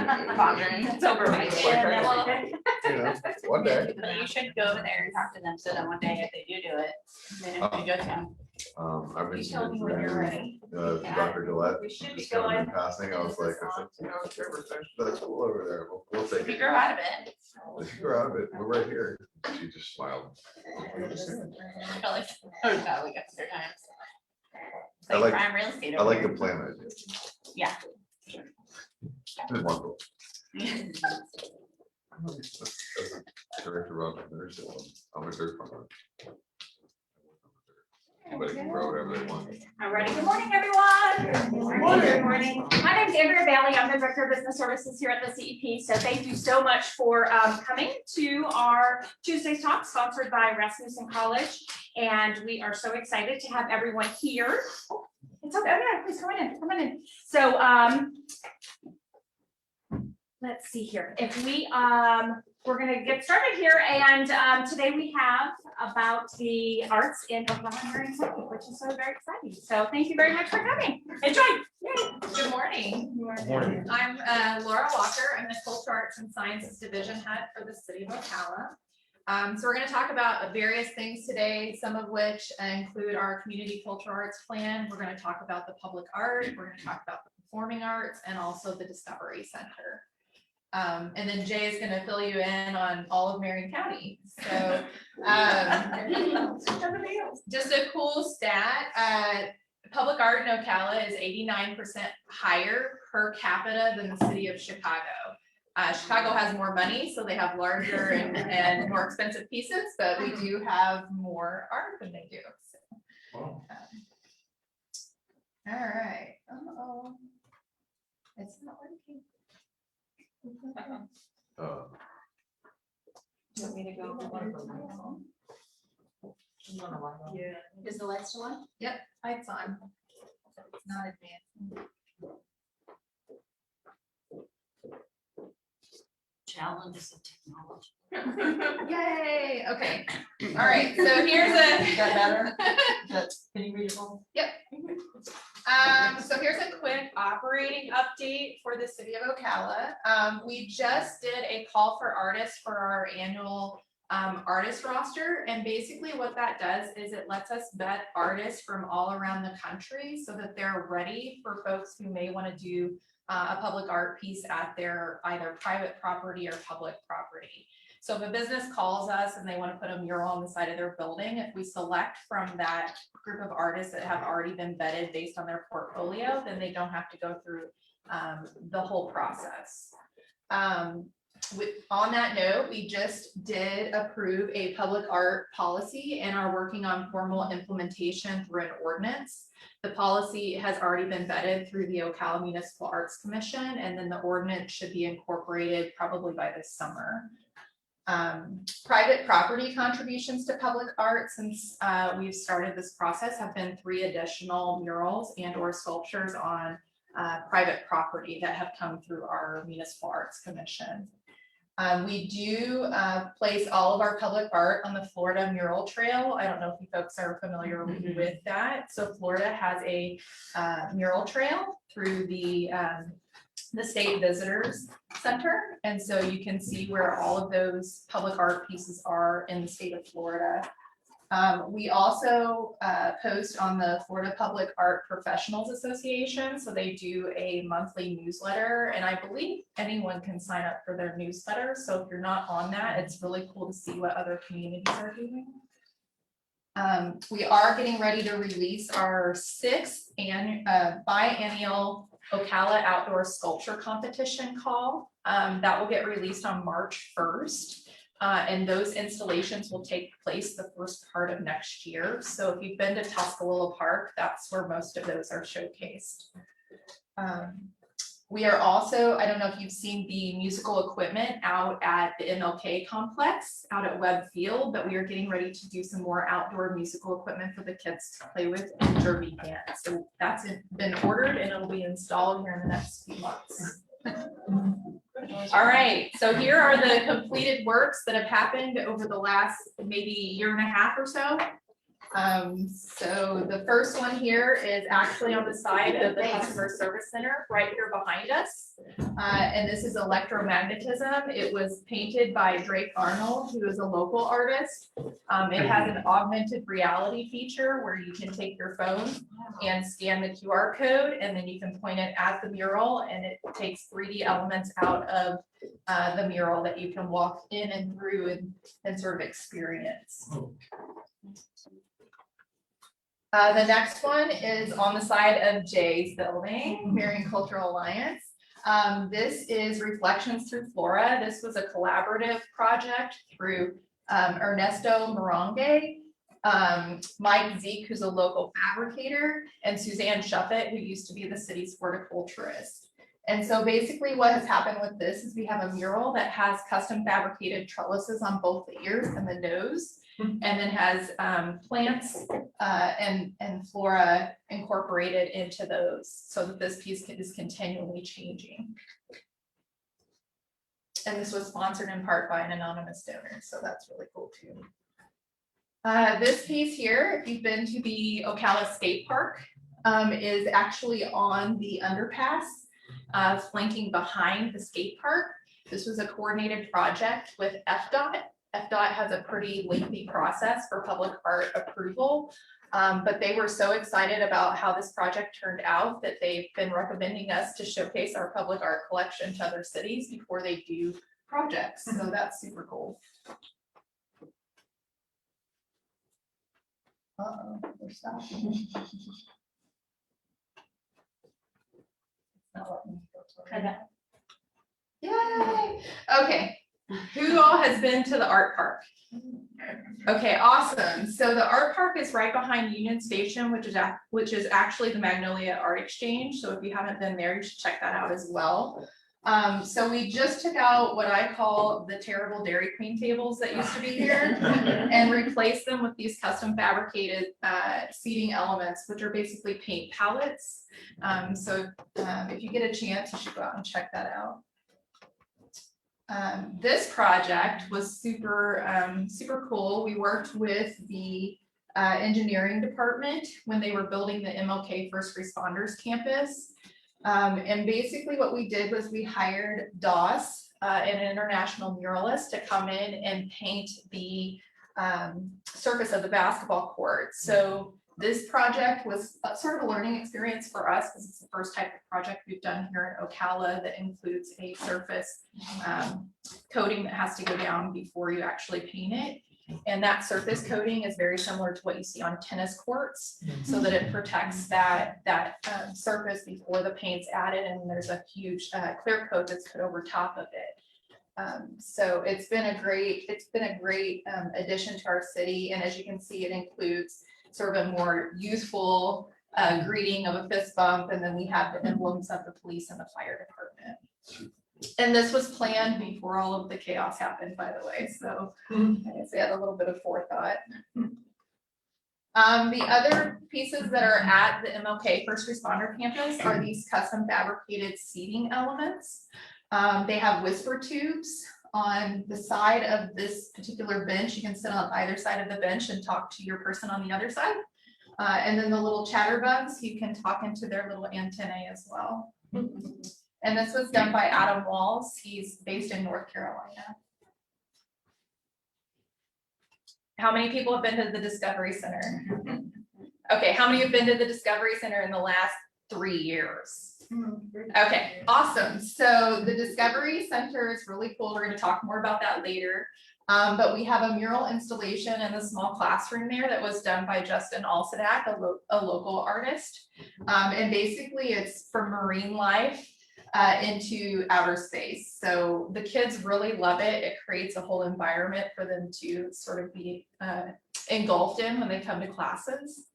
It's over my Yeah, You know, one day. You should go over there and talk to them so that one day if they do it, then if you go to them. I've been You tell me when you're ready. Dr. Gillette. We should be just kind of in going. passing, I was like, I said, that's cool over there. We'll take If you it. grow out of it. If you grow out of it, we're right here. She just smiled. Probably, oh, probably got their times. It's I like like- prime real estate I over like the here. plan idea. Yeah. It's wonderful. Director Robin, there's I'm a dirt farmer. Anybody can grow whatever they want. All righty. Good morning, everyone. Good morning. Good morning. My name is Andrea Bailey. I'm the Director of Business Services here at the CEP. So thank you so much for coming to our Tuesday's talk sponsored by Rasmussen College. And we are so excited to have everyone here. It's okay. Okay, please come on in. Come on in. So let's see here. If we we're going to get started here, and today we have about the arts in Oklahoma and Marion County, which is so very exciting. So thank you very much for coming. Enjoy. Yay. Good morning. Morning. I'm Laura Walker. I'm the Cultural Arts and Sciences Division Head for the City of Ocala. So we're going to talk about various things today, some of which include our Community Cultural Arts Plan. We're going to talk about the public art. We're going to talk about the performing arts and also the Discovery Center. And then Jay is going to fill you in on all of Marion County. So just a cool stat, public art in Ocala is 89% higher per capita than the city of Chicago. Chicago has more money, so they have larger and more expensive pieces, but we do have more art than they do. So, Wow. all right. Uh-oh. It's not working. You want me to go? Yeah. Is the light still on? Yep, lights on. It's not advanced. Challenges of technology. Yay, okay. All right, so here's a. Got better? Can you read it all? Yep. So here's a quick operating update for the city of Ocala. We just did a call for artists for our annual artist roster. And basically what that does is it lets us vet artists from all around the country so that they're ready for folks who may want to do a public art piece at their either private property or public property. So if a business calls us and they want to put a mural on the side of their building, if we select from that group of artists that have already been vetted based on their portfolio, then they don't have to go through the whole process. On that note, we just did approve a public art policy and are working on formal implementation through an ordinance. The policy has already been vetted through the Ocala Municipal Arts Commission, and then the ordinance should be incorporated probably by this summer. Private property contributions to public art since we've started this process have been 3 additional murals and or sculptures on private property that have come through our Municipal Arts Commission. We do place all of our public art on the Florida Mural Trail. I don't know if you folks are familiar with that. So Florida has a mural trail through the State Visitors Center. And so you can see where all of those public art pieces are in the state of Florida. We also post on the Florida Public Art Professionals Association. So they do a monthly newsletter, and I believe anyone can sign up for their newsletter. So if you're not on that, it's really cool to see what other communities are doing. We are getting ready to release our 6th biennial Ocala Outdoor Sculpture Competition call. That will get released on March 1st. And those installations will take place the first part of next year. So if you've been to Tuscaloosa Park, that's where most of those are showcased. We are also, I don't know if you've seen the musical equipment out at the MLK complex out at Webb Field, but we are getting ready to do some more outdoor musical equipment for the kids to play with in Derby Dance. So that's been ordered and it'll be installed here in the next few months. All right, so here are the completed works that have happened over the last maybe 1.5 years or so. So the first one here is actually on the side of the customer service center, right here behind us. And this is electromagnetism. It was painted by Drake Arnold, who is a local artist. It has an augmented reality feature where you can take your phone and scan the QR code, and then you can point it at the mural, and it takes 3D elements out of the mural that you can walk in and through and sort of experience. The next one is on the side of Jay's building, Marion Cultural Alliance. This is Reflections Through Flora. This was a collaborative project through Ernesto Moronge, Mike Zeke, who's a local fabricator, and Suzanne Shuffett, who used to be the city's horticulturist. And so basically what has happened with this is we have a mural that has custom fabricated trellises on both the ears and the nose, and then has plants and flora incorporated into those so that this piece is continually changing. And this was sponsored in part by an anonymous donor, so that's really cool too. This piece here, if you've been to the Ocala Skate Park, is actually on the underpass, flanking behind the skate park. This was a coordinated project with FDOT. FDOT has a pretty lengthy process for public art approval, but they were so excited about how this project turned out that they've been recommending us to showcase our public art collection to other cities before they do projects. So that's super cool. Uh-oh, we're stopping. Not letting me go to it. Yay! Okay, who all has been to the art park? Okay, awesome. So the art park is right behind Union Station, which is actually the Magnolia Art Exchange. So if you haven't been there, you should check that out as well. So we just took out what I call the terrible Dairy Queen tables that used to be here and replaced them with these custom fabricated seating elements, which are basically paint palettes. So if you get a chance, you should go out and check that out. This project was super cool. We worked with the engineering department when they were building the MLK First Responders Campus. And basically what we did was we hired DOS, an international muralist, to come in and paint the surface of the basketball court. So this project was sort of a learning experience for us because it's the first type of project we've done here in Ocala that includes a surface coating that has to go down before you actually paint it. And that surface coating is very similar to what you see on tennis courts, so that it protects that surface before the paint's added, and there's a huge clear coat that's put over top of it. So it's been a great addition to our city, and as you can see, it includes sort of a more youthful greeting of a fist bump, and then we have the emblems of the police and the fire department. And this was planned before all of the chaos happened, by the way, so I guess we had a little bit of forethought. The other pieces that are at the MLK First Responder Campus are these custom fabricated seating elements. They have whisper tubes on the side of this particular bench. You can sit on either side of the bench and talk to your person on the other side. And then the little chatterbugs, you can talk into their little antennae as well. And this was done by Adam Walls. He's based in North Carolina. How many people have been to the Discovery Center? Okay, how many have been to the Discovery Center in the last 3 years? Okay, awesome. So the Discovery Center is really cool. We're going to talk more about that later. But we have a mural installation in the small classroom there that was done by Justin Alsadak, a local artist. And basically it's from marine life into outer space. So the kids really love it. It creates a whole environment for them to sort of be engulfed in when they come to classes.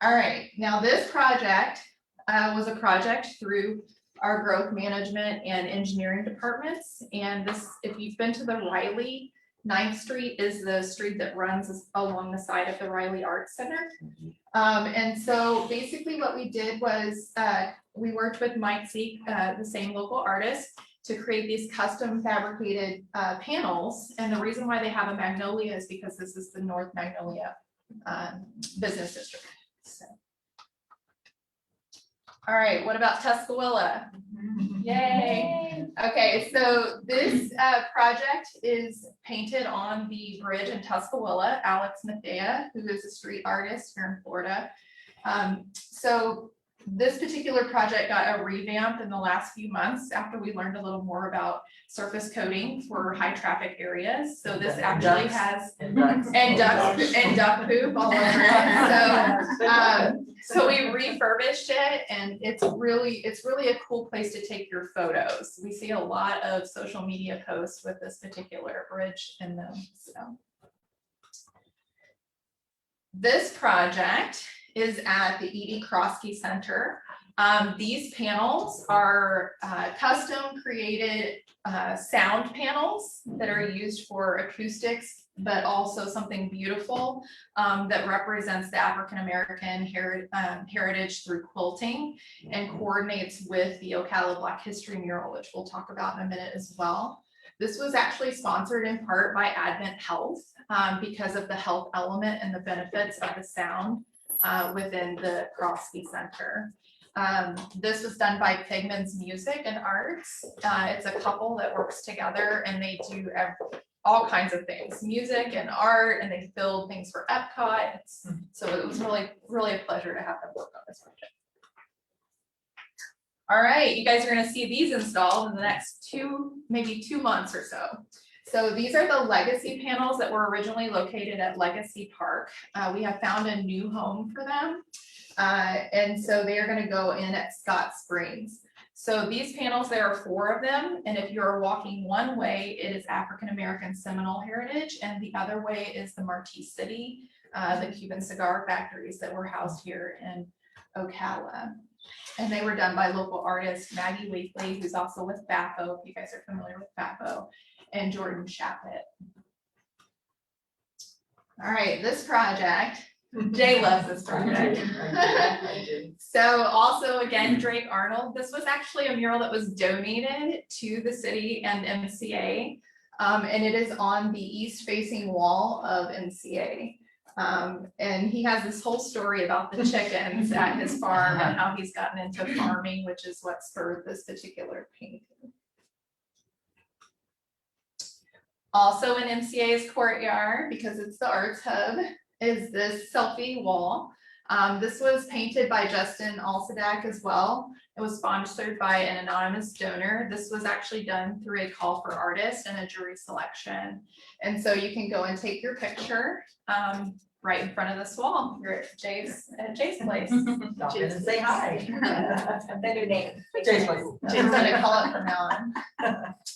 All right, now this project was a project through our growth management and engineering departments. And this, if you've been to the Riley, 9th Street is the street that runs along the side of the Riley Arts Center. And so basically what we did was we worked with Mike Zeke, the same local artist, to create these custom fabricated panels. And the reason why they have a magnolia is because this is the North Magnolia Business District. So. All right, what about Tuscaloosa? Yay. Okay, so this project is painted on the bridge in Tuscaloosa. Alex Mathea, who is a street artist here in Florida. So this particular project got a revamp in the last few months after we learned a little more about surface coating for high traffic areas. So this actually has duck poop all over it. So we refurbished it, and it's really a cool place to take your photos. We see a lot of social media posts with this particular bridge in them. So this project is at the Edie Kroski Center. These panels are custom created sound panels that are used for acoustics, but also something beautiful that represents the African-American heritage through quilting and coordinates with the Ocala Black History mural, which we'll talk about in a minute as well. This was actually sponsored in part by Advent Health because of the health element and the benefits of the sound within the Kroski Center. This was done by Pigman's Music and Arts. It's a couple that works together, and they do all kinds of things, music and art, and they build things for Epcot. So it was really a pleasure to have them work on this project. All right, you guys are going to see these installed in the next maybe 2 months or so. So these are the legacy panels that were originally located at Legacy Park. We have found a new home for them. And so they are going to go in at Scott Springs. So these panels, there are 4 of them. And if you're walking one way, it is African-American Seminole heritage. And the other way is the Marti City, the Cuban cigar factories that were housed here in Ocala. And they were done by local artist Maggie Wakely, who's also with FAPO, if you guys are familiar with FAPO, and Jordan Shappett. All right, this project, Jay loves this project. So also again, Drake Arnold, this was actually a mural that was donated to the city and MCA. And it is on the east facing wall of MCA. And he has this whole story about the chickens at his farm and how he's gotten into farming, which is what spurred this particular painting. Also in MCA's courtyard, because it's the arts hub, is this selfie wall. This was painted by Justin Alsadak as well. It was sponsored by an anonymous donor. This was actually done through a call for artists and a jury selection. And so you can go and take your picture right in front of this wall. You're at Jay's place. Stop in and say hi. Say your name. Jay's gonna call it from now on.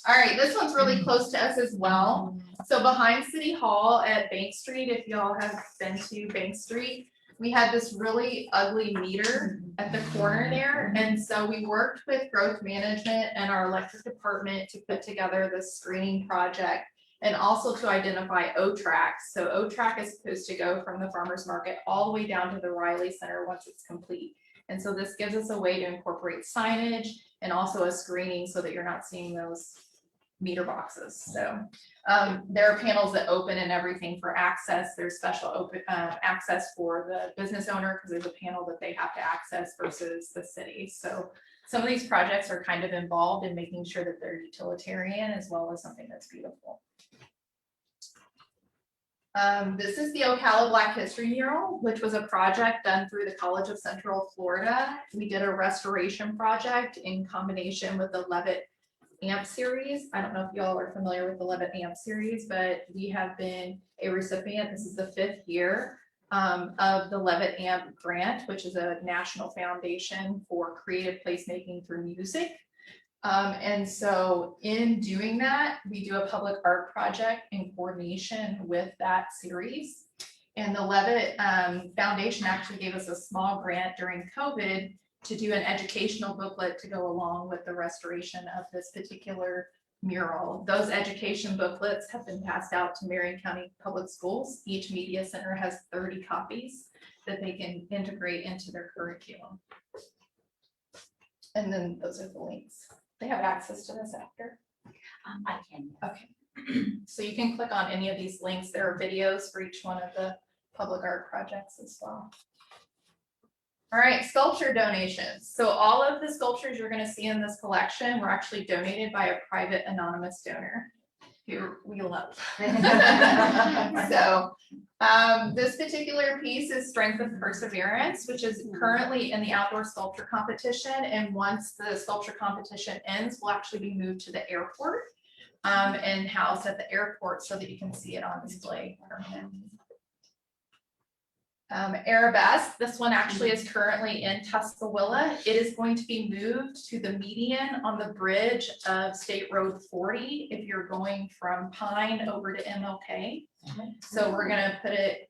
All right, this one's really close to us as well. So behind City Hall at Bank Street, if y'all have been to Bank Street, we had this really ugly meter at the corner there. And so we worked with growth management and our electric department to put together this screening project and also to identify O-tracks. So O-track is supposed to go from the farmer's market all the way down to the Riley Center once it's complete. And so this gives us a way to incorporate signage and also a screening so that you're not seeing those meter boxes. So there are panels that open and everything for access. There's special open access for the business owner because there's a panel that they have to access versus the city. So some of these projects are kind of involved in making sure that they're utilitarian as well as something that's beautiful. This is the Ocala Black History mural, which was a project done through the College of Central Florida. We did a restoration project in combination with the Levitt AMP series. I don't know if y'all are familiar with the Levitt AMP series, but we have been a recipient. This is the 5th year of the Levitt AMP grant, which is a national foundation for creative placemaking through music. And so in doing that, we do a public art project in coordination with that series. And the Levitt Foundation actually gave us a small grant during COVID to do an educational booklet to go along with the restoration of this particular mural. Those education booklets have been passed out to Marion County Public Schools. Each media center has 30 copies that they can integrate into their curriculum. And then those are the links. they have access to this after. I can. Okay. So you can click on any of these links. There are videos for each one of the public art projects as well. All right, sculpture donations. So all of the sculptures you're going to see in this collection were actually donated by a private anonymous donor who we love. So this particular piece is Strength of Perseverance, which is currently in the outdoor sculpture competition. And once the sculpture competition ends, will actually be moved to the airport and housed at the airport so that you can see it on display permanently. Arabesque, this one actually is currently in Tuscaloosa. It is going to be moved to the median on the bridge of State Road 40 if you're going from Pine over to MLK. So we're gonna put it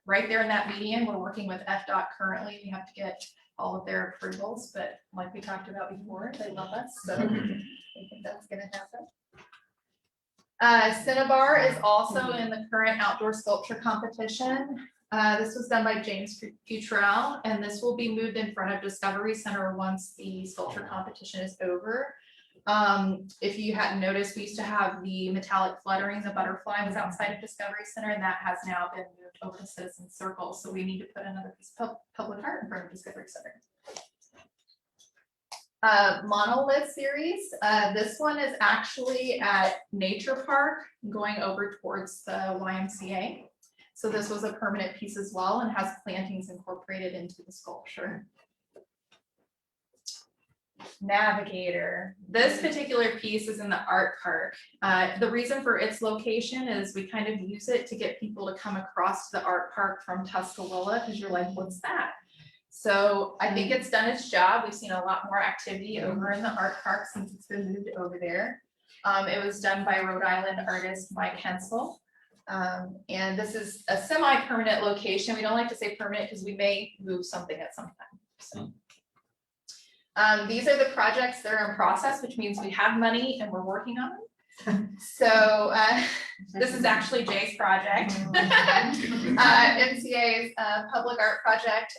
right there in that median. We're working with FDOT currently. We have to get all of their approvals, but like we talked about before, they love us, so I think that's gonna happen. Cinnabar is also in the current outdoor sculpture competition. This was done by James Futrell, and this will be moved in front of Discovery Center once the sculpture competition is over. If you hadn't noticed, we used to have the metallic fluttering, the butterfly was outside of Discovery Center, and that has now been moved over to Citizen Circle. So we need to put another piece of public art in front of Discovery Center. Monolith series. This one is actually at Nature Park going over towards the YMCA. So this was a permanent piece as well and has plantings incorporated into the sculpture. Navigator. This particular piece is in the art park. The reason for its location is we kind of use it to get people to come across to the art park from Tuscaloosa because you're like, what's that? So I think it's done its job. We've seen a lot more activity over in the art park since it's been moved over there. It was done by Rhode Island artist Mike Hensel. And this is a semi-permanent location. We don't like to say permanent because we may move something at some time. So. These are the projects that are in process, which means we have money and we're working on them. So this is actually Jay's project. NCA's public art project,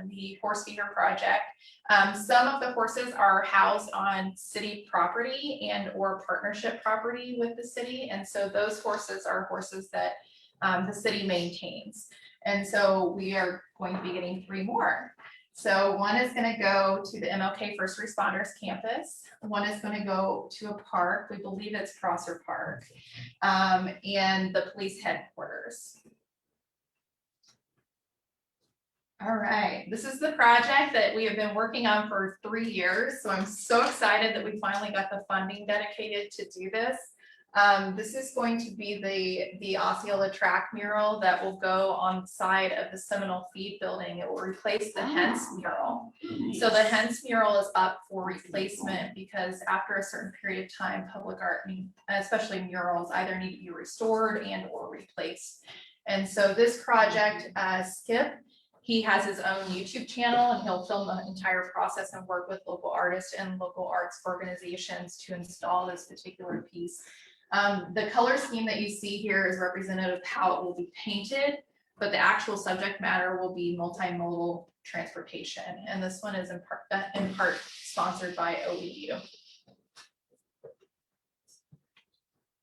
the horse feeder project. Some of the horses are housed on city property and or partnership property with the city. And so those horses are horses that the city maintains. And so we are going to be getting 3 more. So one is going to go to the MLK First Responders Campus. One is going to go to a park. We believe it's Prosser Park, and the police headquarters. All right, this is the project that we have been working on for 3 years. So I'm so excited that we finally got the funding dedicated to do this. This is going to be the Osceola track mural that will go on the side of the Seminole Feed building. It will replace the Hens mural. So the Hens mural is up for replacement because after a certain period of time, public art, especially murals, either need to be restored and or replaced. And so this project, Skip, he has his own YouTube channel and he'll film the entire process and work with local artists and local arts organizations to install this particular piece. The color scheme that you see here is representative of how it will be painted, but the actual subject matter will be multimodal transportation. And this one is in part sponsored by OEU.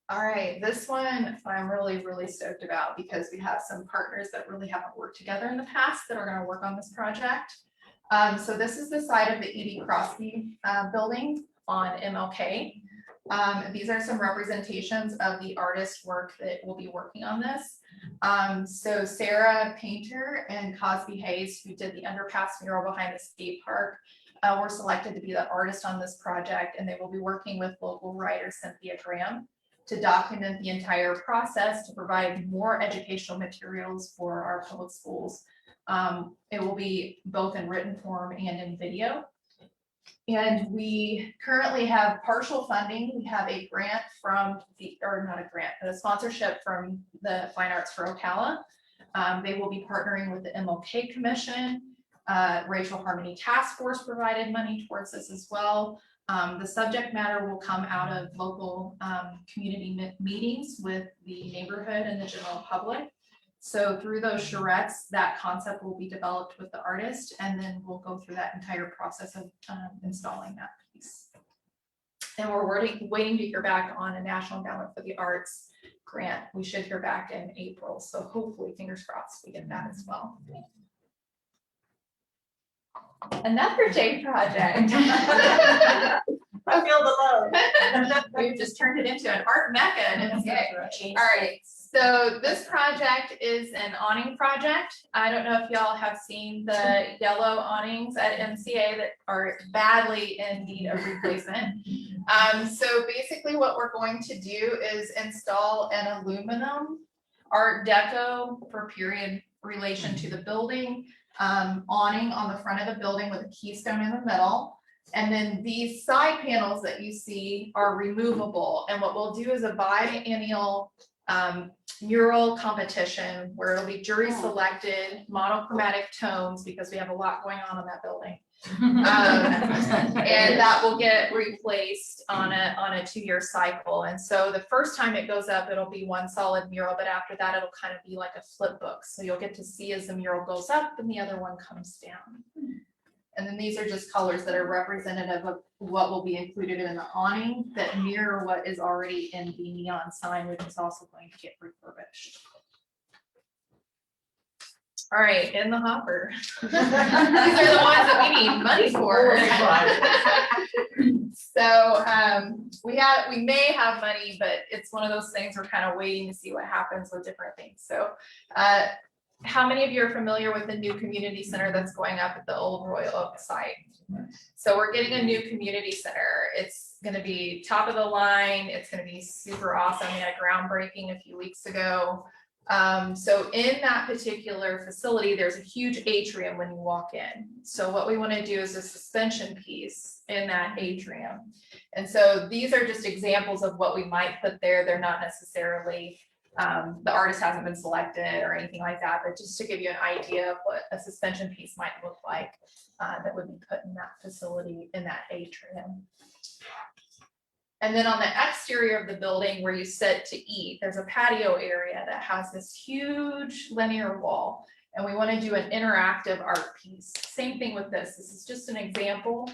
All right, this one I'm really stoked about because we have some partners that really haven't worked together in the past that are going to work on this project. So this is the side of the E.D. Crosby building on MLK. These are some representations of the artist work that will be working on this. So Sarah Painter and Cosby Hayes, who did the underpass mural behind the skate park, were selected to be the artist on this project, and they will be working with local writer Cynthia Graham to document the entire process to provide more educational materials for our public schools. It will be both in written form and in video. And we currently have partial funding. We have a grant from a sponsorship from the Fine Arts for Ocala. They will be partnering with the MLK Commission. Racial Harmony Task Force provided money towards this as well. The subject matter will come out of local community meetings with the neighborhood and the general public. So through those charrettes, that concept will be developed with the artist, and then we'll go through that entire process of installing that piece. And we're waiting to hear back on a National Endowment for the Arts grant. We should hear back in April. So hopefully, fingers crossed, we get that as well. Another J project. I feel the love. We've just turned it into an art mecca in MCA. All right, so this project is an awning project. I don't know if y'all have seen the yellow awnings at MCA that are badly in need of replacement. So basically what we're going to do is install an aluminum Art Deco for period relation to the building, awning on the front of the building with a keystone in the middle. And then these side panels that you see are removable. And what we'll do is a biennial mural competition where it'll be jury selected monochromatic tones because we have a lot going on in that building. And that will get replaced on a 2-year cycle. And so the first time it goes up, it'll be one solid mural, but after that, it'll kind of be like a flip book. So you'll get to see as the mural goes up and the other one comes down. And then these are just colors that are representative of what will be included in the awning that mirror what is already in the neon sign, which is also going to get refurbished. All right, in the hopper. These are the ones that we need money for. So we may have money, but it's one of those things we're kind of waiting to see what happens with different things. So how many of you are familiar with the new community center that's going up at the old Royal Oak site? So we're getting a new community center. It's going to be top of the line. It's going to be super awesome. We had a groundbreaking a few weeks ago. So in that particular facility, there's a huge atrium when you walk in. So what we want to do is a suspension piece in that atrium. And so these are just examples of what we might put there. They're not necessarily, the artist hasn't been selected or anything like that, but just to give you an idea of what a suspension piece might look like that would be put in that facility in that atrium. And then on the exterior of the building where you sit to eat, there's a patio area that has this huge linear wall. And we want to do an interactive art piece. Same thing with this. This is just an example.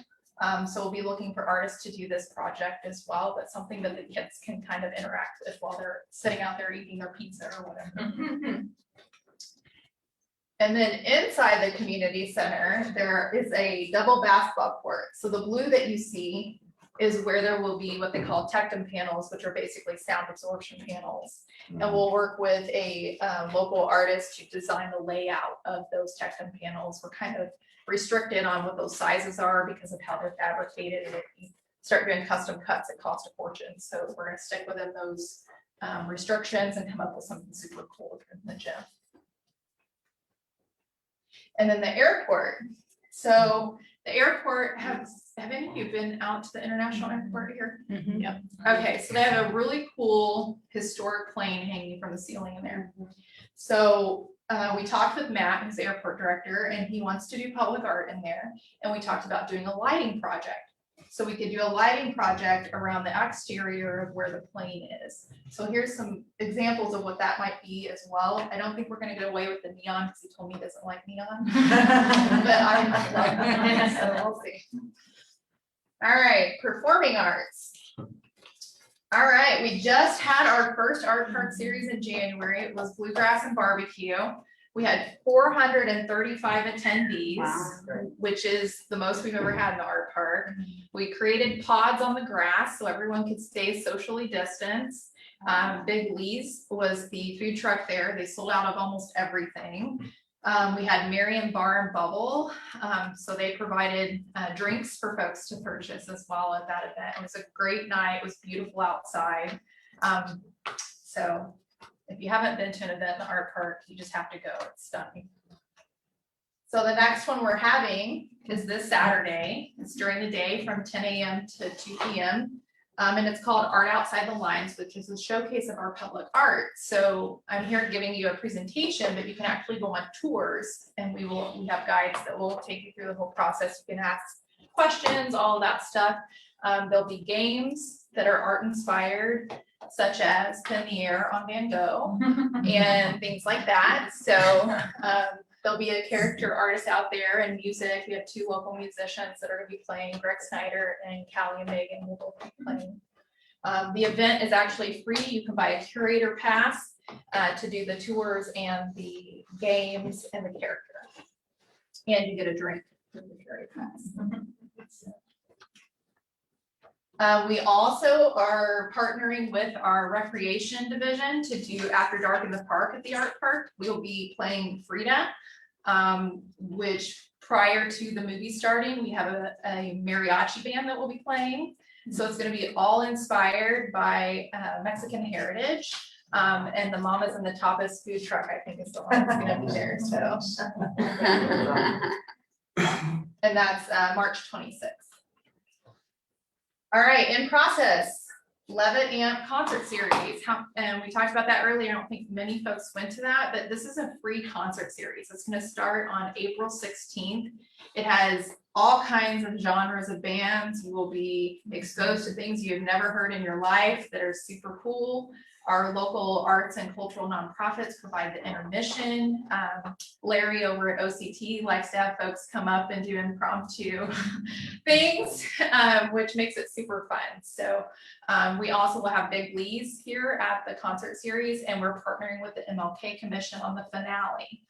So we'll be looking for artists to do this project as well, but something that the kids can kind of interact with while they're sitting out there eating their pizza or whatever. And then inside the community center, there is a double basketball court. So the blue that you see is where there will be what they call tectum panels, which are basically sound absorption panels. And we'll work with a local artist to design the layout of those tectum panels. We're kind of restricted on what those sizes are because of how they're fabricated. And if you start doing custom cuts, it costs a fortune. So we're gonna stick within those restrictions and come up with something super cool in the gym. And then the airport. So the airport have any of you been out to the international airport here? Mm-hmm. Yep. Okay, so they have a really cool historic plane hanging from the ceiling in there. So we talked with Matt, who's the airport director, and he wants to do public art in there. And we talked about doing a lighting project. So we could do a lighting project around the exterior of where the plane is. So here's some examples of what that might be as well. I don't think we're going to get away with the neon because he told me he doesn't like neon. But I love neon, so we'll see. All right, performing arts. All right, we just had our first art park series in January. It was Bluegrass and Barbecue. We had 435 attendees, Wow. which is the most we've ever had in the art park. We created pods on the grass so everyone could stay socially distanced. Big Lee's was the food truck there. They sold out of almost everything. We had Merriam Bar and Bubble. So they provided drinks for folks to purchase as well at that event. It was a great night. It was beautiful outside. So if you haven't been to an event in the art park, you just have to go. It's stunning. So the next one we're having is this Saturday. It's during the day from 10 a.m. to 2 p.m. And it's called Art Outside the Lines, which is a showcase of our public art. So I'm here giving you a presentation, but you can actually go on tours, and we have guides that will take you through the whole process. You can ask questions, all of that stuff. There'll be games that are art inspired, such as Pin the Air on Van Gogh and things like that. So there'll be a character artist out there and music. We have 2 local musicians that are gonna be playing. Greg Snyder and Callie and Megan will both be playing. The event is actually free. You can buy a curator pass to do the tours and the games and the character. And you get a drink with the curator pass. We also are partnering with our recreation division to do After Dark in the Park at the Art Park. We will be playing Frida, which prior to the movie starting, we have a mariachi band that will be playing. So it's going to be all inspired by Mexican heritage. And the Mamas and the Tapas food truck, I think, is the one that's going to be there. So, and that's March 26th. All right, in process, Levitt Amp concert series. And we talked about that earlier. I don't think many folks went to that, but this is a free concert series. It's going to start on April 16th. It has all kinds of genres of bands. You will be exposed to things you've never heard in your life that are super cool. Our local arts and cultural nonprofits provide the intermission. Larry over at OCT likes to have folks come up and do impromptu things, which makes it super fun. So we also will have Big Lee's here at the concert series, and we're partnering with the MLK Commission on the finale.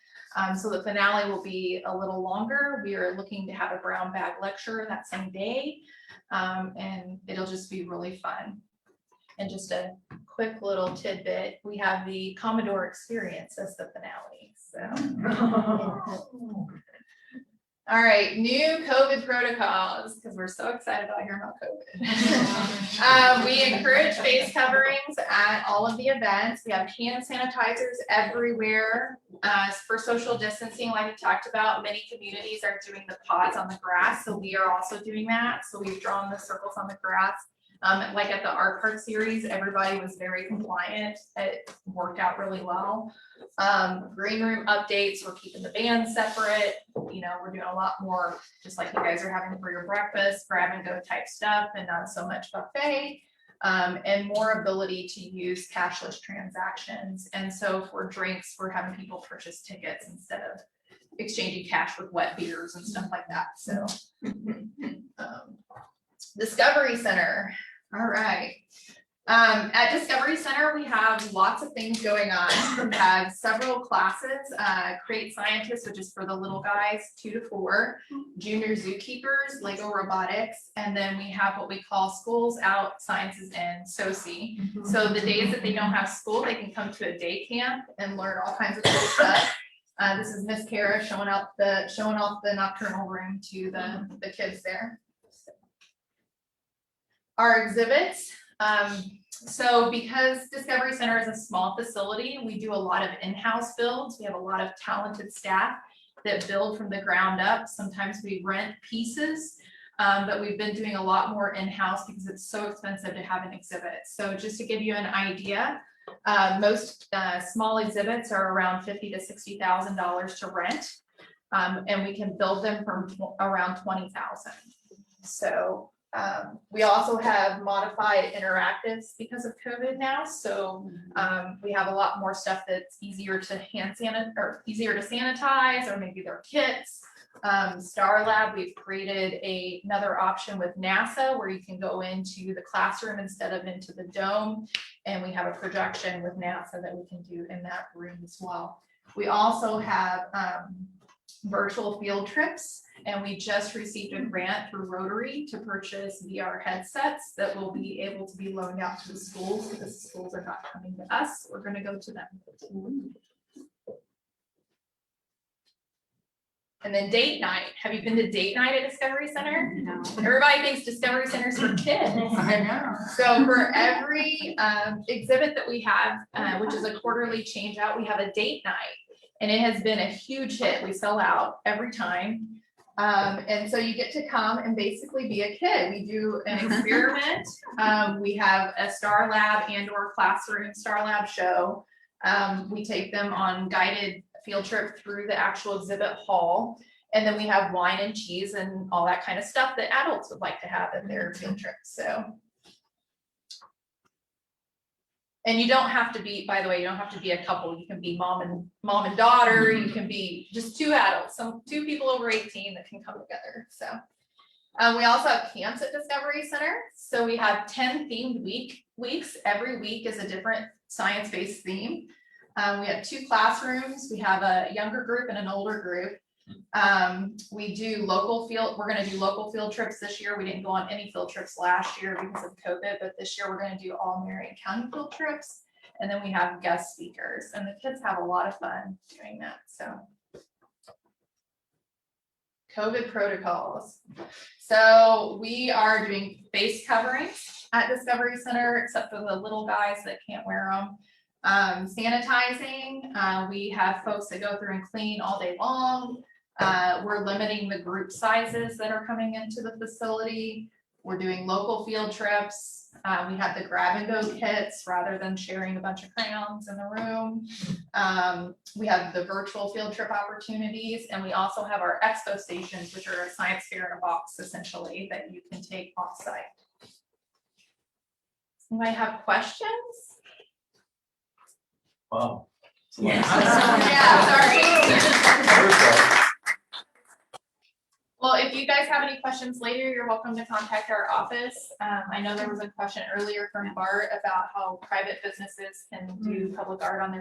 So the finale will be a little longer. We are looking to have a brown bag lecture that same day, and it'll just be really fun. And just a quick little tidbit, we have the Commodore Experience as the finale. So, all right, new COVID protocols, because we're so excited about hearing about COVID. We encourage face coverings at all of the events. We have hand sanitizers everywhere. For social distancing, like we talked about, many communities are doing the pods on the grass, so we are also doing that. So we've drawn the circles on the grass. Like at the Art Park series, everybody was very compliant. It worked out really well. Green room updates, we're keeping the band separate. You know, we're doing a lot more, just like you guys are having for your breakfast, grab and go type stuff, and not so much buffet. And more ability to use cashless transactions. And so for drinks, we're having people purchase tickets instead of exchanging cash with wet beers and stuff like that. So Discovery Center. All right. At Discovery Center, we have lots of things going on. We have several classes, Create Scientists, which is for the little guys, 2 to 4, Junior Zookeepers, Lego Robotics, and then we have what we call Schools Out, Sciences In, SOCI. So the days that they don't have school, they can come to a day camp and learn all kinds of cool stuff. This is Miss Kara showing off the nocturnal room to the kids there. Our exhibits. So because Discovery Center is a small facility, we do a lot of in-house builds. We have a lot of talented staff that build from the ground up. Sometimes we rent pieces, but we've been doing a lot more in-house because it's so expensive to have an exhibit. So just to give you an idea, most small exhibits are around $50,000 to $60,000 to rent, and we can build them from around $20,000. So we also have modified interactives because of COVID now. So we have a lot more stuff that's easier to easier to sanitize, or maybe they're kits. Star Lab, we've created another option with NASA where you can go into the classroom instead of into the dome. And we have a projection with NASA that we can do in that room as well. We also have virtual field trips, and we just received a grant through Rotary to purchase VR headsets that will be able to be loaned out to the schools, because the schools are not coming to us. We're going to go to them. And then date night. Have you been to date night at Discovery Center? No. Everybody thinks Discovery Center is for kids. I know. So for every exhibit that we have, which is a quarterly change out, we have a date night. And it has been a huge hit. We sell out every time. And so you get to come and basically be a kid. We do an experiment. We have a Star Lab and/or classroom Star Lab show. We take them on guided field trip through the actual exhibit hall. And then we have wine and cheese and all that kind of stuff that adults would like to have at their field trips. So. And you don't have to be, by the way, you don't have to be a couple. You can be mom and daughter. You can be just two adults, two people over 18 that can come together. So we also have camps at Discovery Center. So we have 10 themed weeks. Every week is a different science-based theme. We have 2 classrooms. We have a younger group and an older group. We do we're going to do local field trips this year. We didn't go on any field trips last year because of COVID, but this year we're going to do all Marion County field trips. And then we have guest speakers, and the kids have a lot of fun doing that. So COVID protocols. So we are doing face coverings at Discovery Center, except for the little guys that can't wear them. Sanitizing, we have folks that go through and clean all day long. We're limiting the group sizes that are coming into the facility. We're doing local field trips. We have the grab and go kits rather than sharing a bunch of crayons in the room. We have the virtual field trip opportunities, and we also have our expo stations, which are a science fair in a box, essentially, that you can take off-site. Anybody have questions? Wow. Yeah, sorry. Well, if you guys have any questions later, you're welcome to contact our office. I know there was a question earlier from Bart about how private businesses can do public art on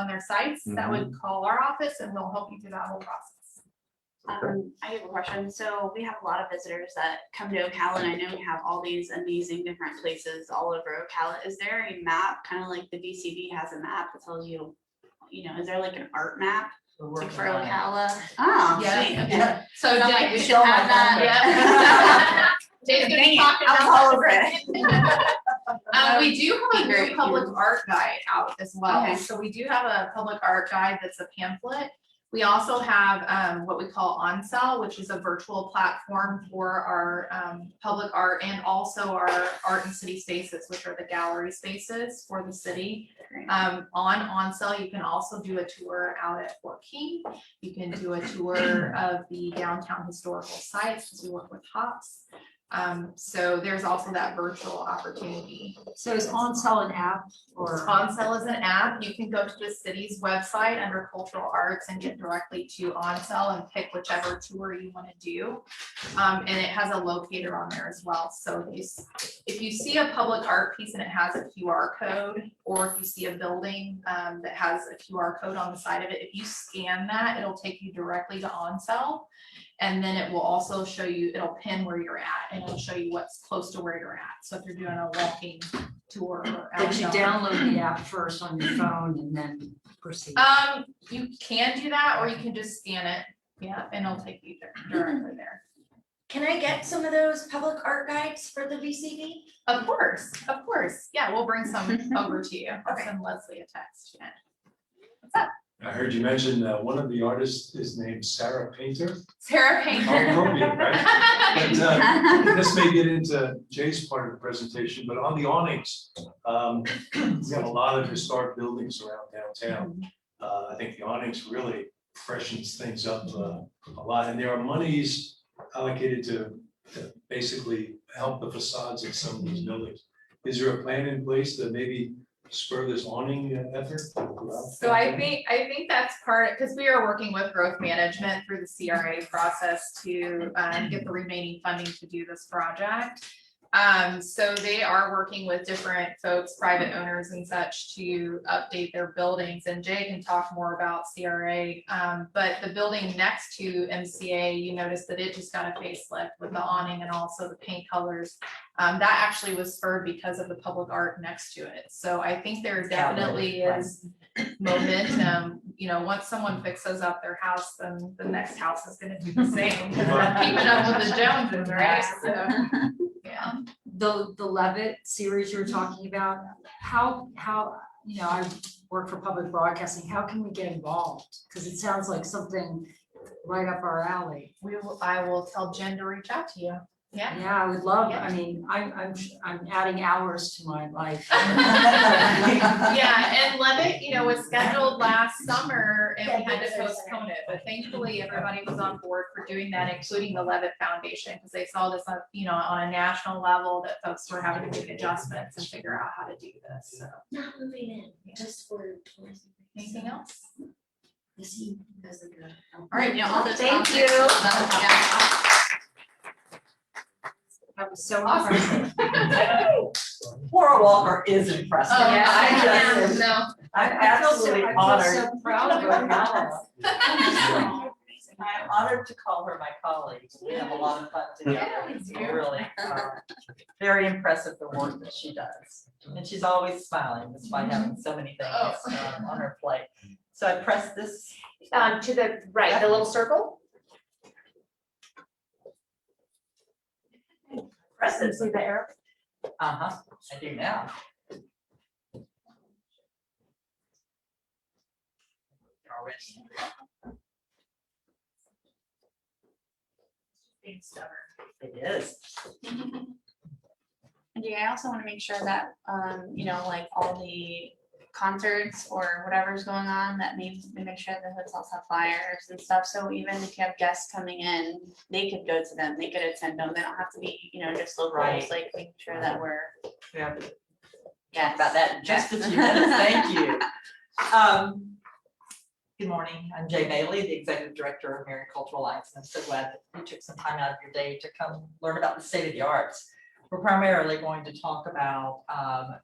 their sites. That would call our office and we'll help you through that whole process. I have a question. So we have a lot of visitors that come to Ocala, and I know we have all these amazing different places all over Ocala. Is there a map, kind of like the DCB has a map that tells you, is there like an art map? Like for Ocala. Oh, Yeah. sweet. Okay. So I'm Jay, like, we we should should have that. Jay's gonna Dang be it, talking I was about all over it. we do have a Very new public cute. art guide out as well. Okay. So we do have a public art guide that's a pamphlet. We also have what we call OnSell, which is a virtual platform for our public art and also our art and city spaces, which are the gallery spaces for the city. Great. On OnSell, you can also do a tour out at Fort King. You can do a tour of the downtown historical sites because we work with HOPS. So there's also that virtual opportunity. So is OnSell an app or? OnSell is an app. You can go to the city's website under cultural arts and get directly to OnSell and pick whichever tour you want to do. And it has a locator on there as well. So if you see a public art piece and it has a QR code, or if you see a building that has a QR code on the side of it, if you scan that, it'll take you directly to OnSell. And then it will also show you, it'll pin where you're at, and it'll show you what's close to where you're at. So if you're doing a walking tour. Or But you outdoor- download the app first on your phone and then proceed. You can do that, or you can just scan it. Yeah, and it'll take you directly there. Can I get some of those public art guides for the VCD? Of course. Yeah, we'll bring some over to you. I'll send Leslie a text. Yeah. What's up? I heard you mention one of the artists is named Sarah Painter. Sarah Painter. How appropriate, right? But this may get into Jay's part of the presentation, but on the awnings, we have a lot of historic buildings around downtown. I think the awnings really freshens things up a lot, and there are monies allocated to basically help the facades of some of these buildings. Is there a plan in place to maybe spur this awning effort? So I think that's part, because we are working with growth management through the CRA process to get the remaining funding to do this project. So they are working with different folks, private owners and such, to update their buildings, and Jay can talk more about CRA. But the building next to MCA, you notice that it just got a facelift with the awning and also the paint colors. That actually was spurred because of the public art next to it. So I think there definitely is momentum. Once someone fixes up their house, then the next house is gonna do the same, because they're keeping up with the Joneses, right? So, yeah. The Levitt series you were talking about, how, I work for public broadcasting, how can we get involved? Because it sounds like something right up our alley. I will tell Jen to reach out to you. Yeah. Yeah, I would love, I mean, I'm adding hours to my life. Yeah, and Levitt, was scheduled last summer and we had to postpone it, but thankfully everybody was on board for doing that, including the Levitt Foundation, because they saw this, on a national level that folks were having to make adjustments and figure out how to do this, so. Not moving in, just for tourism. Anything else? The CEP doesn't go. All right, Yeah, all those Thank topics. you. Yeah. That was so Awesome. impressive. Laura Walker is impressive. Yeah, I I just- No. I'm absolutely I honored. feel so proud of her. I'm honored to call her my colleague. We have a lot of fun together. Yeah, we It's do. really very impressive the work that she does. And she's always smiling despite having so many things on her plate. So I press this. To the right, the little circle. Press it. See the arrow? Uh-huh, I do now. Already. Being stubborn. It is. And yeah, I also want to make sure that, like all the concerts or whatever's going on, that we make sure the hotels have flyers and stuff. So even if you have guests coming in, they could go to them, they could attend them. They don't have to be, just locals, Right. like making sure that we're, We have to yes. about that in just a Yes. few minutes. Thank you. Good morning. I'm Jay Bailey, the Executive Director of Marion Cultural Alliance, and I'm so glad that you took some time out of your day to come learn about the state of the arts. We're primarily going to talk about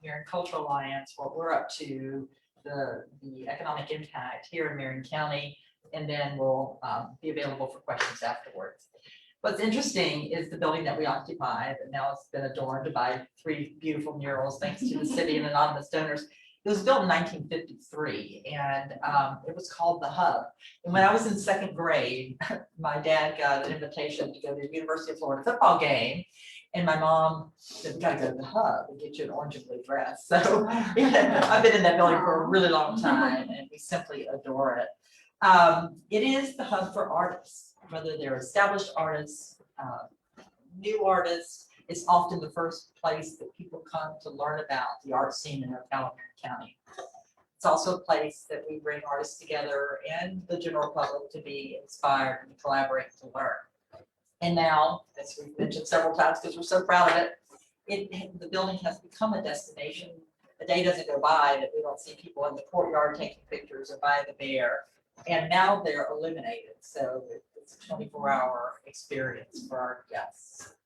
Marion Cultural Alliance, what we're up to, the economic impact here in Marion County, and then we'll be available for questions afterwards. What's interesting is the building that we occupy, that now it's been adorned by 3 beautiful murals, thanks to the city and anonymous donors. It was built in 1953, and it was called the Hub. And when I was in 2nd grade, my dad got an invitation to go to the University of Florida football game. And my mom said, we gotta go to the Hub and get you an orange and blue dress. So I've been in that building for a really long time, and we simply adore it. It is the hub for artists, whether they're established artists, new artists. It's often the first place that people come to learn about the art scene in Ocala County. It's also a place that we bring artists together and the general public to be inspired and collaborate to learn. And now, as we've mentioned several times, because we're so proud of it, the building has become a destination. A day doesn't go by that we don't see people in the courtyard taking pictures or by the bear. And now they're illuminated, so it's a 24-hour experience for our guests.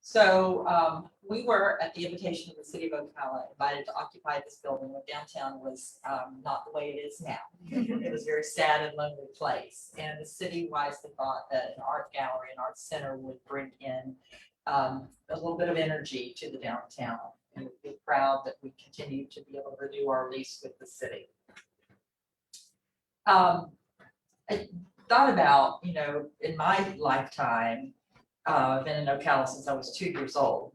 So we were, at the invitation of the city of Ocala, invited to occupy this building when downtown was not the way it is now. It was a very sad and lonely place. And the city wisely thought that an art gallery and art center would bring in a little bit of energy to the downtown. And we're proud that we continue to be able to renew our lease with the city. I thought about, in my lifetime, I've been in Ocala since I was 2 years old.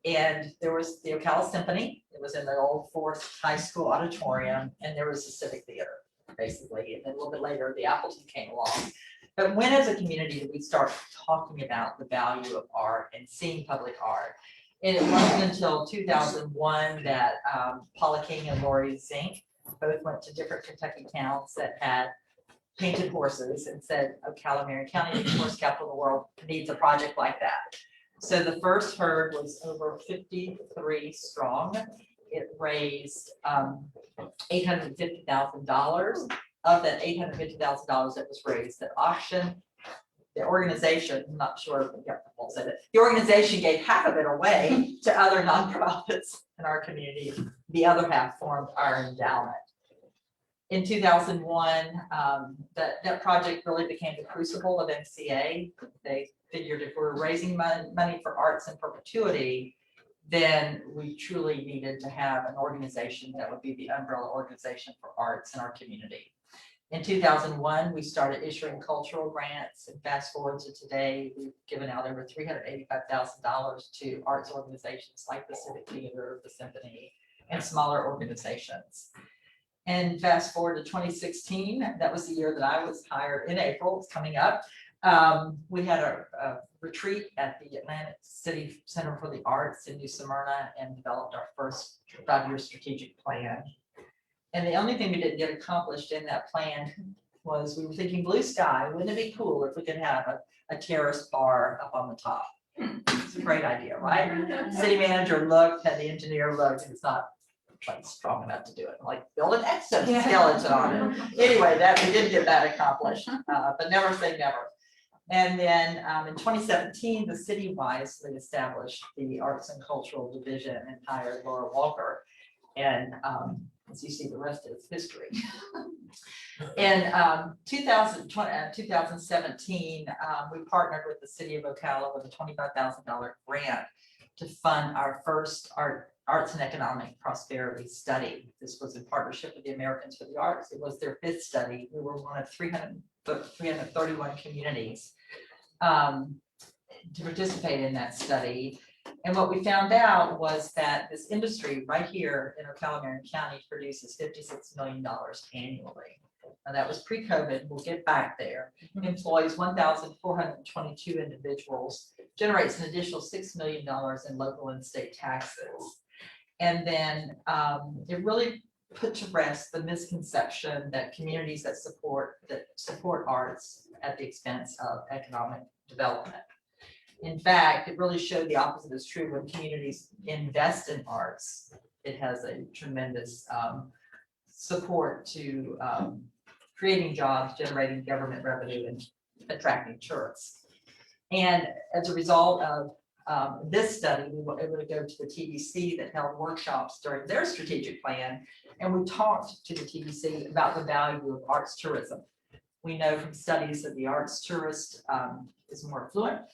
And there was the Ocala Symphony. It was in the old 4th High School auditorium, and there was the Civic Theater, basically. And then a little bit later, the Appleton came along. But when as a community did we start talking about the value of art and seeing public art? And it wasn't until 2001 that Paula King and Lori Zink both went to different Kentucky towns that had painted horses and said, Ocala, Marion County, the horse capital of the world, needs a project like that. So the first herd was over 53 strong. It raised $850,000. Of that $850,000 that was raised at auction, the organization, I'm not sure if the won't say that, the organization gave half of it away to other nonprofits in our community. The other half formed our endowment. In 2001, that project really became the crucible of MCA. They figured if we're raising money for arts in perpetuity, then we truly needed to have an organization that would be the umbrella organization for arts in our community. In 2001, we started issuing cultural grants, and fast forward to today, we've given out over $385,000 to arts organizations like the Civic Theater, the Symphony, and smaller organizations. And fast forward to 2016, that was the year that I was hired in April, it's coming up. We had a retreat at the Atlantic City Center for the Arts in New Smyrna and developed our first 5-year strategic plan. And the only thing we didn't get accomplished in that plan was we were thinking blue sky. Wouldn't it be cool if we could have a terrace bar up on the top? It's a great idea, right? City manager looked, had the engineer look, and it's not like strong enough to do it. Like build an exoskeleton on it. Anyway, that we didn't get that accomplished, but never say never. And then in 2017, the city wisely established the Arts and Cultural Division and hired Laura Walker. And as you see, the rest is history. In 2017, we partnered with the city of Ocala with a $25,000 grant to fund our first arts and economic prosperity study. This was in partnership with the Americans for the Arts. It was their 5th study. We were one of 331 communities to participate in that study. And what we found out was that this industry right here in Ocala, Marion County produces $56 million annually. Now that was pre-COVID, we'll get back there. Employs 1,422 individuals, generates an additional $6 million in local and state taxes. And then it really put to rest the misconception that communities that support arts at the expense of economic development. In fact, it really showed the opposite is true. When communities invest in arts, it has a tremendous support to creating jobs, generating government revenue, and attracting tourists. And as a result of this study, we were able to go to the TDC that held workshops during their strategic plan, and we talked to the TDC about the value of arts tourism. We know from studies that the arts tourist is more affluent.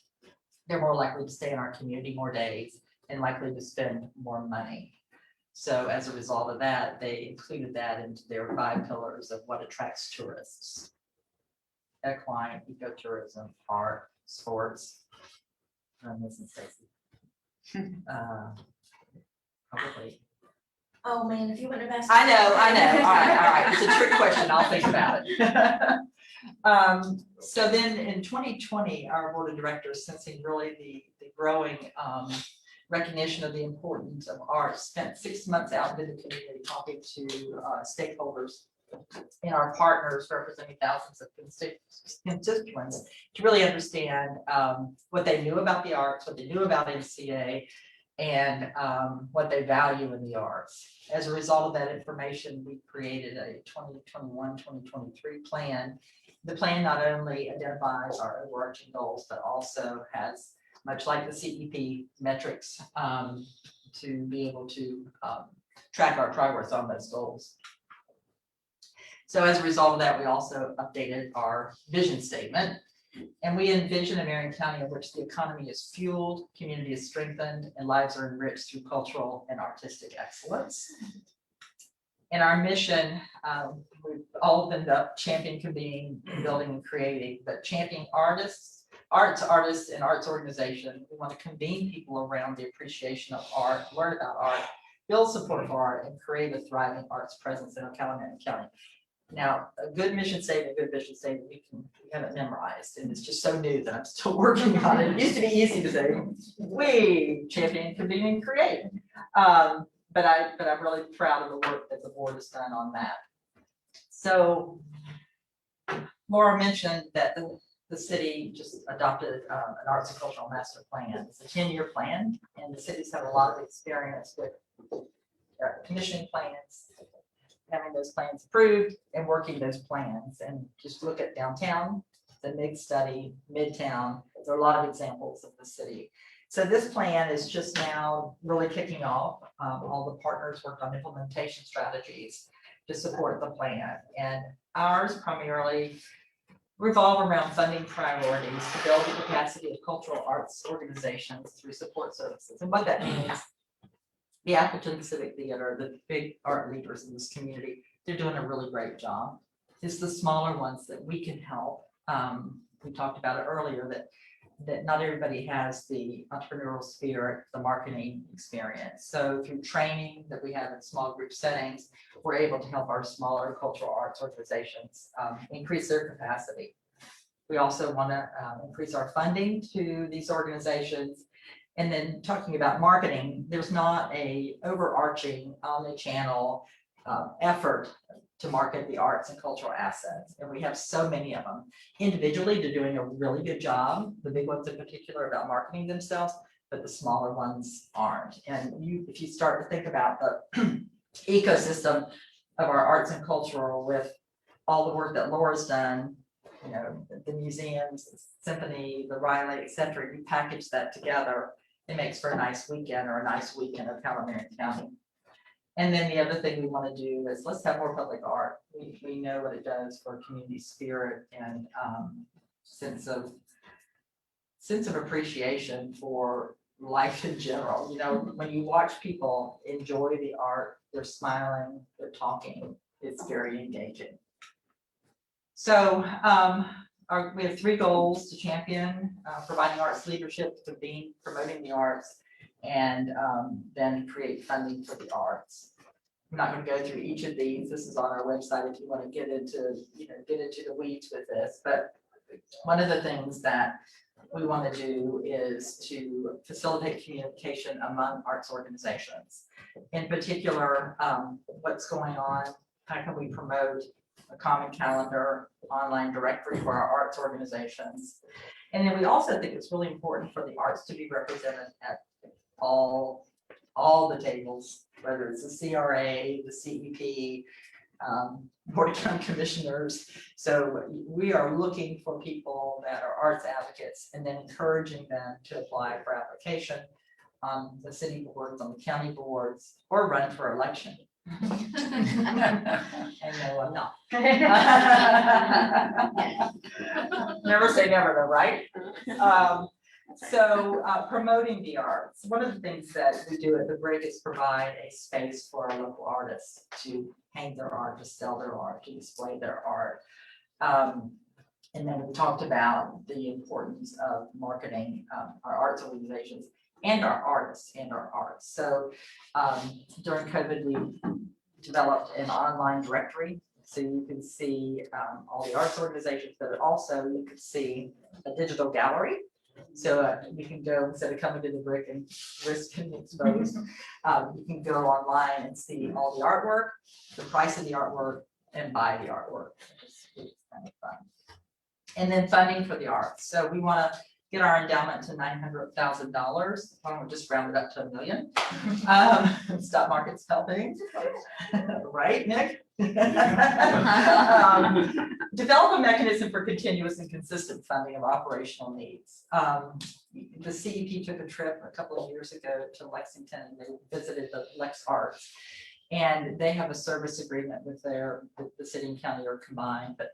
They're more likely to stay in our community more days and likely to spend more money. So as a result of that, they included that into their 5 pillars of what attracts tourists: equine, ecotourism, art, sports. I'm missing Stacy. Probably. Oh, man, if you wouldn't have asked. I know. All right. It's a trick question. I'll think about it. So then in 2020, our board of directors, sensing really the growing recognition of the importance of art, spent 6 months out in the community talking to stakeholders and our partners representing thousands of constituents to really understand what they knew about the arts, what they knew about MCA, and what they value in the arts. As a result of that information, we created a 2021-2023 plan. The plan not only identifies our overarching goals, but also has, much like the CEP, metrics to be able to track our progress on those goals. So as a result of that, we also updated our vision statement. And we envision a Marion County in which the economy is fueled, community is strengthened, and lives are enriched through cultural and artistic excellence. And our mission, we've all ended up championing, convening, building, and creating, but championing artists, arts, and arts organizations. We want to convene people around the appreciation of art, learn about art, build support for art, and create a thriving arts presence in Ocala, Marion County. Now, a good mission statement, a good vision statement, we have it memorized, and it's just so new that I'm still working on it. It used to be easy to say, we champion, convene, and create. But I'm really proud of the work that the board has done on that. So Laura mentioned that the city just adopted an arts and cultural master plan. It's a 10-year plan, and the cities have a lot of experience with commissioning plans, having those plans approved, and working those plans. And just look at downtown, the MIG study, Midtown. There are a lot of examples of the city. So this plan is just now really kicking off. All the partners worked on implementation strategies to support the plan. And ours primarily revolve around funding priorities to build the capacity of cultural arts organizations through support services. And what that means, the Appleton Civic Theater, the big art leaders in this community, they're doing a really great job. It's the smaller ones that we can help. We talked about it earlier that not everybody has the entrepreneurial spirit, the marketing experience. So through training that we have in small group settings, we're able to help our smaller cultural arts organizations increase their capacity. We also want to increase our funding to these organizations. And then talking about marketing, there's not a overarching omni-channel effort to market the arts and cultural assets. And we have so many of them. Individually, they're doing a really good job, the big ones in particular, about marketing themselves, but the smaller ones aren't. And if you start to think about the ecosystem of our arts and cultural with all the work that Laura's done, you know, the museums, the symphony, the Riley, et cetera, you package that together, it makes for a nice weekend or a nice weekend of Calamari County. And then the other thing we want to do is let's have more public art. We know what it does for community spirit and sense of appreciation for life in general. You know, when you watch people enjoy the art, they're smiling, they're talking, it's very engaging. So we have 3 goals to champion: providing arts leadership, to be promoting the arts, and then create funding for the arts. I'm not going to go through each of these. This is on our website if you want to get into the weeds with this. But one of the things that we want to do is to facilitate communication among arts organizations. In particular, what's going on, how can we promote a common calendar, online directory for our arts organizations. And then we also think it's really important for the arts to be represented at all the tables, whether it's the CRA, the CEP, Board of County Commissioners. So we are looking for people that are arts advocates and then encouraging them to apply for application on the city boards, on the county boards, or run for election. And no, I'm not. Never say never though, right? So promoting the arts. One of the things that we do at the Brick is provide a space for our local artists to paint their art, to sell their art, to display their art. And then we talked about the importance of marketing our arts organizations and our artists and our arts. So during COVID, we developed an online directory. So you can see all the arts organizations, but also you could see a digital gallery. So you can go, instead of coming to the Brick and risk getting exposed, you can go online and see all the artwork, the price of the artwork, and buy the artwork. It's kind of fun. And then funding for the arts. So we want to get our endowment to $900,000. Why don't we just round it up to $1 million? Stock market's helping, right, Nick? Develop a mechanism for continuous and consistent funding of operational needs. The CEP took a trip a couple of years ago to Lexington and they visited the Lex Arts. And they have a service agreement with the city and county are combined, but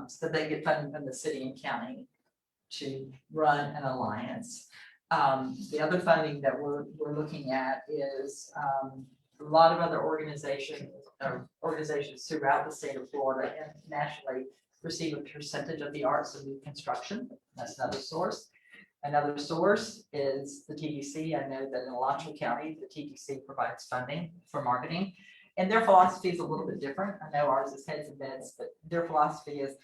so they get funding from the city and county to run an alliance. The other funding that we're looking at is a lot of other organizations throughout the state of Florida and nationally receive a percentage of the arts and new construction. That's another source. Another source is the TDC. I know that in Alachua County, the TDC provides funding for marketing, and their philosophy is a little bit different. I know ours is heads and beds, but their philosophy is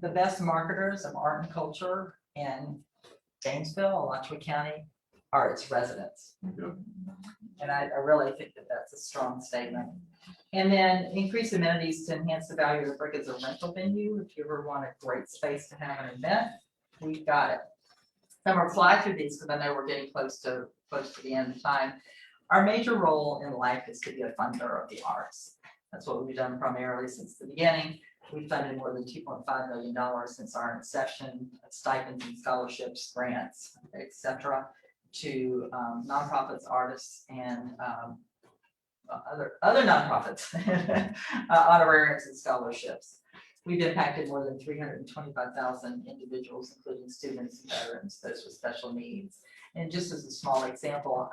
the best marketers of art and culture in Gainesville, Alachua County, are its residents. And I really think that that's a strong statement. And then increase amenities to enhance the value of the Brick as a rental venue. If you ever want a great space to have an event, we've got it. I'm gonna fly through these because I know we're getting close to the end of time. Our major role in life is to be a funder of the arts. That's what we've done primarily since the beginning. We funded more than $2.5 million since our inception, stipends and scholarships, grants, etc., to nonprofits, artists, and other nonprofits, honorariums and scholarships. We've impacted more than 325,000 individuals, including students and veterans, those with special needs. And just as a small example,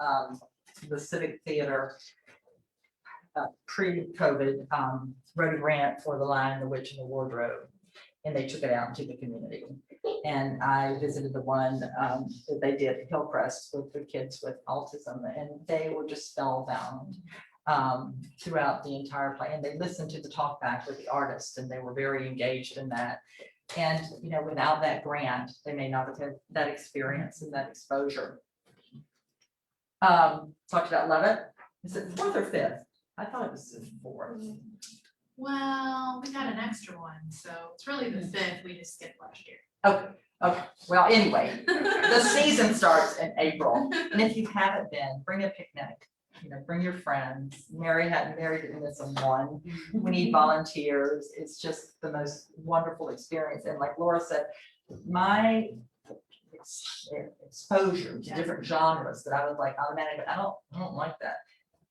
the Civic Theater pre-COVID wrote a grant for The Lion, the Witch, and the Wardrobe, and they took it out into the community. And I visited the one that they did at Hillcrest with the kids with autism, and they were just spellbound throughout the entire play. And they listened to the talk back with the artist, and they were very engaged in that. And, you know, without that grant, they may not have had that experience and that exposure. Talked about Levitt. Is it fourth or fifth? I thought it was the fourth. Well, we got an extra one, so it's really the fifth, we just skipped last year. Okay. Well, anyway, the season starts in April. And if you haven't been, bring a picnic. You know, bring your friends. Mary didn't miss a one. We need volunteers. It's just the most wonderful experience. And like Laura said, my exposure to different genres that I was like automatic, I don't like that.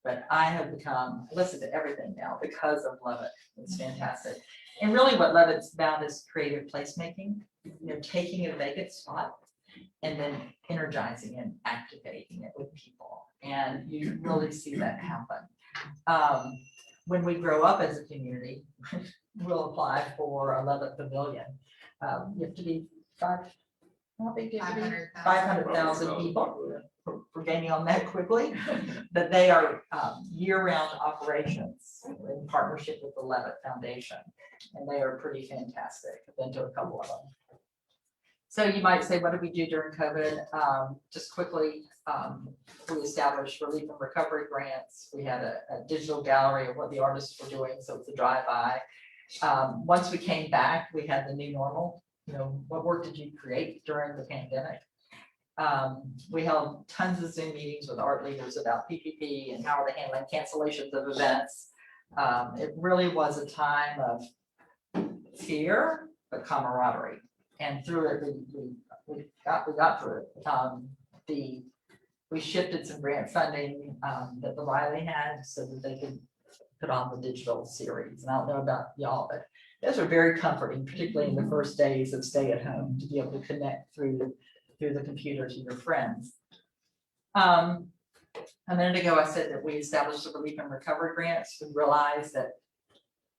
But I have become, listen to everything now because of Levitt. It's fantastic. And really what Levitt's about is creative placemaking, you know, taking a vacant spot and then energizing and activating it with people. And you really see that happen. When we grow up as a community, we'll apply for a Levitt Pavilion. You have to be how big do you have to be? 500,000 people. We're gaining on that quickly, but they are year-round operations in partnership with the Levitt Foundation, and they are pretty fantastic. I've been to a couple of them. So you might say, what did we do during COVID? Just quickly, we established relief and recovery grants. We had a digital gallery of what the artists were doing, so it's a drive-by. Once we came back, we had the new normal. You know, what work did you create during the pandemic? We held tons of Zoom meetings with art leaders about PPP and how are they handling cancellations of events. It really was a time of fear, but camaraderie. And through it, we got through it. We shifted some grant funding that the Riley had so that they could put on the digital series. And I don't know about y'all, but those are very comforting, particularly in the first days of stay at home, to be able to connect through the computer to your friends. A minute ago, I said that we established the relief and recovery grants. We realized that,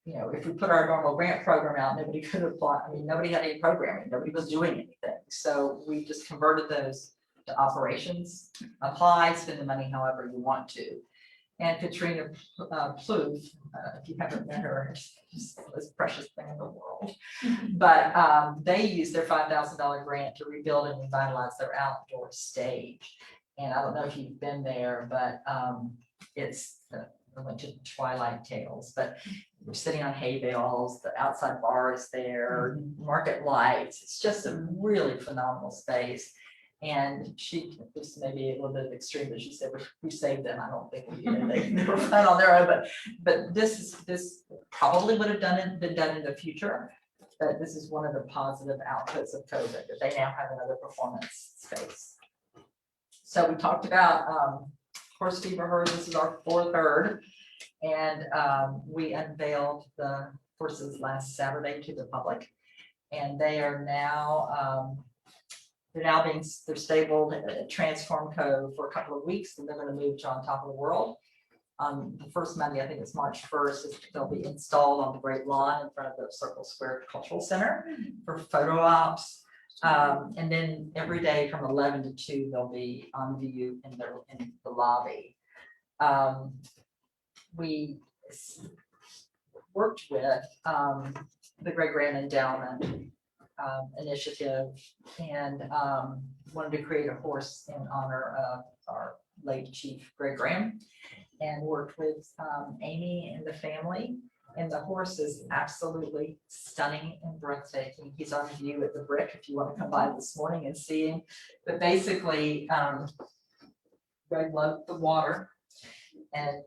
you know, if we put our normal grant program out, nobody could apply. I mean, nobody had any programming, nobody was doing anything. So we just converted those to operations. Apply, spend the money however you want to. And Katrina Plouffe, if you haven't met her, she's the most precious thing in the world. But they used their $5,000 grant to rebuild and revitalize their outdoor stage. And I don't know if you've been there, but I went to Twilight Tales, but we're sitting on hay bales, the outside bar is there, market lights. It's just a really phenomenal space. And this may be a little bit of extreme, but she said, we saved them. I don't think we did. They were fine on their own, but this probably would have been done in the future. But this is one of the positive outputs of COVID, that they now have another performance space. So we talked about horse fever herd. This is our fourth herd. And we unveiled the horses last Saturday to the public. And they are now, they're stabled at Transform Co. for a couple of weeks, and they're going to move to On Top of the World. On the first Monday, I think it's March 1st, they'll be installed on the Great Lawn in front of the Circle Square Cultural Center for photo ops. And then every day from 11 to 2, they'll be on view in the lobby. We worked with the Greg Graham Endowment initiative and wanted to create a horse in honor of our late Chief Greg Graham, and worked with Amy and the family. And the horse is absolutely stunning and breathtaking. He's on view at the Brick if you want to come by this morning and see him. But basically, Greg loved the water, and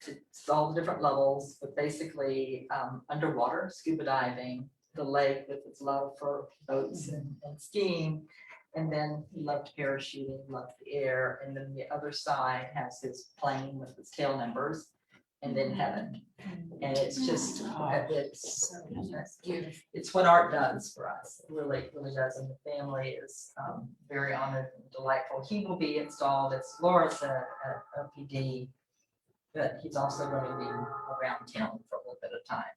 it's all different levels, but basically underwater, scuba diving, the lake with its love for boats and skiing. And then he loved parachuting, loved the air. And then the other side has his plane with its tail numbers, and then heaven. And it's just, it's what art does for us. It really does. And the family is very honored and delightful. He will be installed, as Laura said, at OPD, but he's also going to be around town for a little bit of time.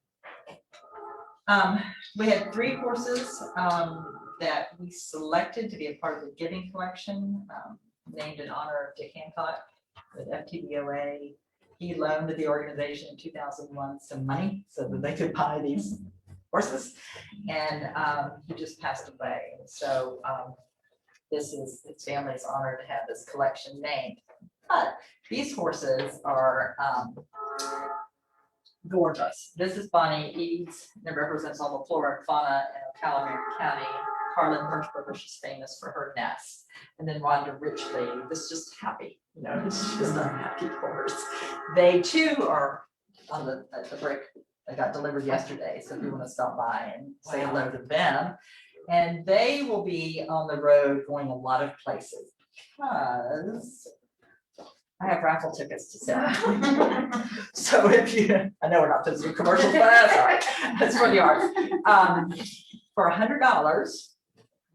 We had 3 horses that we selected to be a part of the giving collection, named in honor of Dick Hancock with FTBOA. He loaned the organization in 2001 some money so that they could buy these horses. And he just passed away. So this is, his family's honored to have this collection named. But these horses are gorgeous. This is Bonnie Eads, that represents all the flora and fauna in Ocala County. Carlin Hirschberger, she's famous for her nest. And then Rhonda Richley, this is just happy, you know, it's just a happy horse. They too are on at the break. They got delivered yesterday, so if you want to stop by and say hello to them. And they will be on the road going a lot of places because I have raffle tickets to sell. So if you, I know we're not supposed to do commercials, but that's all right. That's for the arts. For $100,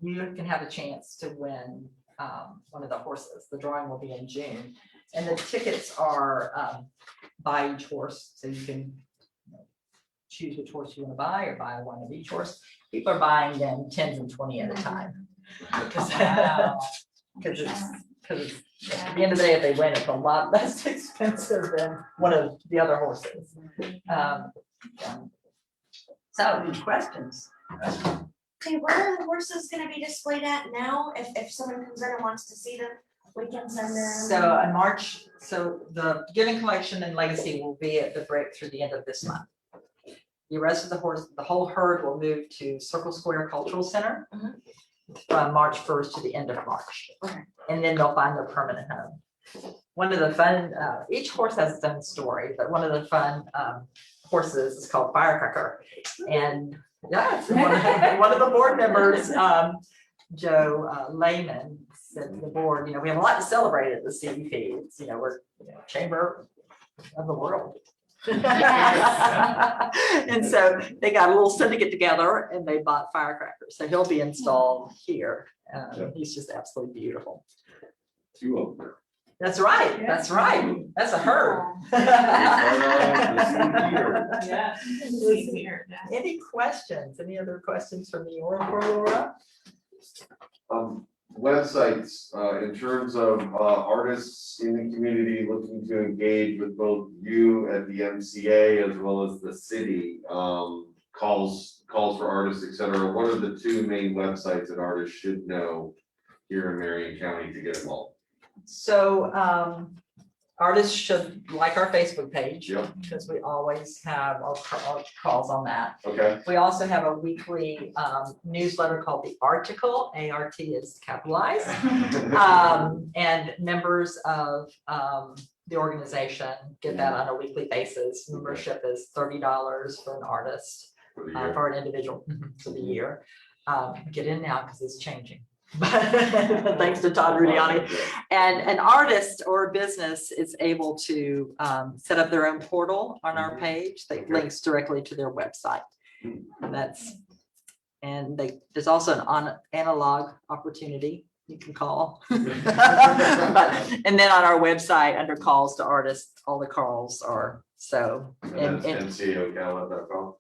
you can have a chance to win one of the horses. The drawing will be in June. And the tickets are by each horse, so you can choose which horse you want to buy or buy one of each horse. People are buying them 10s and 20 at a time. Because at the end of the day, if they win, it's a lot less expensive than one of the other horses. So, questions? Okay, where are the horses gonna be displayed at now? If someone comes in and wants to see them, we can send them. So in March, so the Giving Collection and Legacy will be at the break through the end of this month. The rest of the whole herd will move to Circle Square Cultural Center from March 1st to the end of March. Okay. And then they'll find their permanent home. One of the fun, each horse has its own story, but one of the fun horses is called Firecracker. And yeah, it's one of the board members, Joe Lehman, said to the board, you know, we have a lot to celebrate at the CEP. It's, you know, we're chamber of the world. And so they got a little syndicate together and they bought Firecrackers. So he'll be installed here. He's just absolutely beautiful. Two of them. That's right. That's right. That's a herd. Yeah. Any questions? Any other questions from the Aurora? Websites, in terms of artists in the community looking to engage with both you at the MCA as well as the city, calls for artists, et cetera. What are the two main websites that artists should know here in Marion County to get involved? So artists should like our Facebook page. Yep. Because we always have our calls on that. Okay. We also have a weekly newsletter called The Article, ART is capitalized. And members of the organization get that on a weekly basis. Membership is $30 for an artist, For the year. for an individual for the year. Get in now because it's changing. Thanks to Todd Rudiani. And an artist or a business is able to set up their own portal on our page that links directly to their website. And there's also an analog opportunity you can call. And then on our website under calls to artists, all the calls are so. And that's mcocala.com.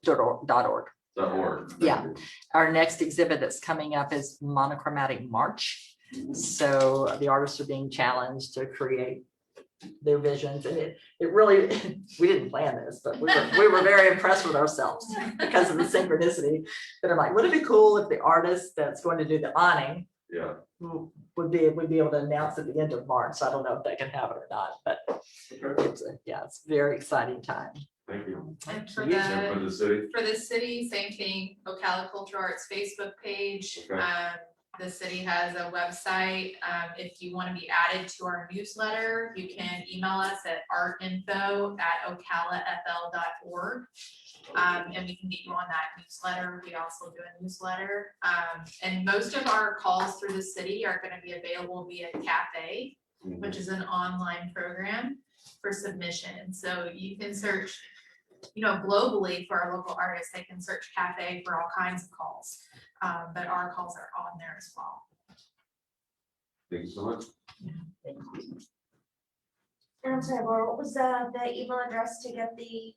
.org. Yeah. Our next exhibit that's coming up is Monochromatic March. So the artists are being challenged to create their visions. And it really, we didn't plan this, but we were very impressed with ourselves because of the synchronicity. That are like, would it be cool if the artist that's going to do the awning would be able to announce at the end of March? So I don't know if that can happen or not, but it's a very exciting time. Thank you. And for And for the city. For the city, same thing, Ocala Cultural Arts Facebook page. Okay. The city has a website. If you want to be added to our newsletter, you can email us at artinfo@ocalafl.org. And we can get you on that newsletter. We also do a newsletter. And most of our calls through the city are going to be available via Cafe, which is an online program for submission. So you can search, globally for our local artists, they can search Cafe for all kinds of calls. But our calls are on there as well. Thank you so much. And I'm sorry, Laura, what was the email address to get the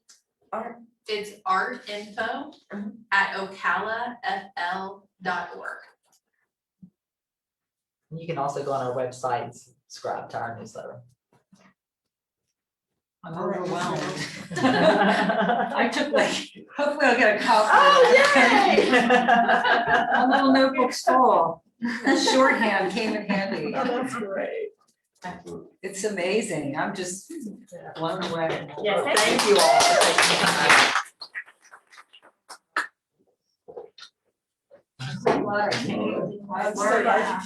art? It's artinfo@ocalafl.org. You can also go on our website and subscribe to our newsletter. I'm overwhelmed. I took like, hopefully I'll get a copy. A little notebook's full. Shorthand came in handy. That's great. It's amazing. I'm just blown away. Yes, Thank you all for taking the time.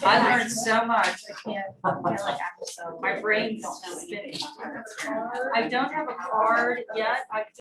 I learned so much. My brain's spinning. I don't have a card yet. I